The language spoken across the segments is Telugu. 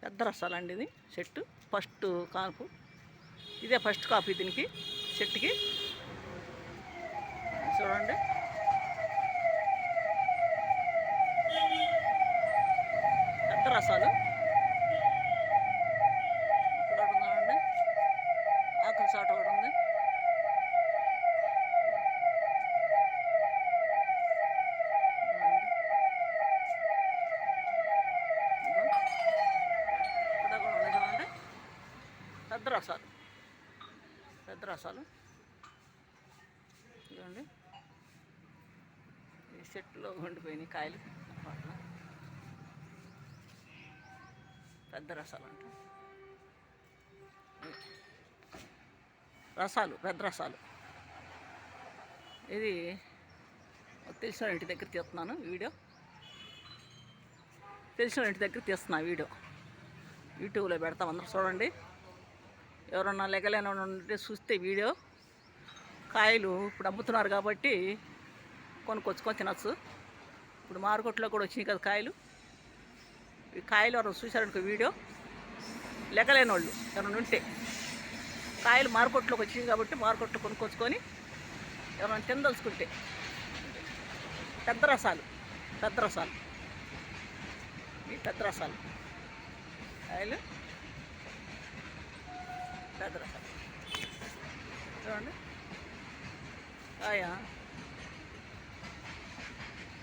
పెద్ద రసాలండి ఇది చెట్టు ఫస్ట్ కాపు. ఇదే ఫస్ట్ కాపు దీనికి చెట్టుకి. చూడండి పెద్ద రసాలు. ఇక్కడ ఉందండి ఆకుల చాట కూడా ఉంది. ఇక్కడ కూడా ఉంది చూడండి పెద్ద రసాలు. పెద్ద రసాలు చూడండి ఈ చెట్టులో ఉండిపోయినాయి కాయలు. పెద్ద రసాలు అంటే రసాలు, పెద్ద రసాలు. ఇది తెలిసిన ఇంటి దగ్గర తీస్తున్నాను వీడియో. తెలిసిన ఇంటి దగ్గర తీస్తున్నా వీడియో. యూట్యూబ్లో పెడతాం, అందరూ చూడండి. ఎవరన్నా లెగలేని ఉంటే చూస్తే వీడియో. కాయలు ఇప్పుడు అమ్ముతున్నారు కాబట్టి కొనుక్కొచ్చుకొని తినచ్చు. ఇప్పుడు మార్కెట్లో కూడా వచ్చినాయి కదా కాయలు. ఈ కాయలు ఎవరైనా చూశారనుకో వీడియో, లెగలేని వాళ్ళు ఎవరైనా ఉంటే కాయలు మార్కెట్లోకి వచ్చినాయి కాబట్టి మార్కెట్లో కొనుక్కొచ్చుకొని ఎవరైనా తినదలుచుకుంటే పెద్ద రసాలు. పెద్ద రసాలు ఈ పెద్ద రసాలు కాయలు పెద్ద రసాలు చూడండి. కాయ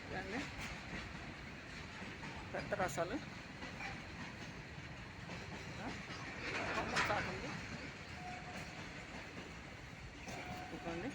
చూడండి పెద్ద రసాలు. చాటు ఉంది చూడండి.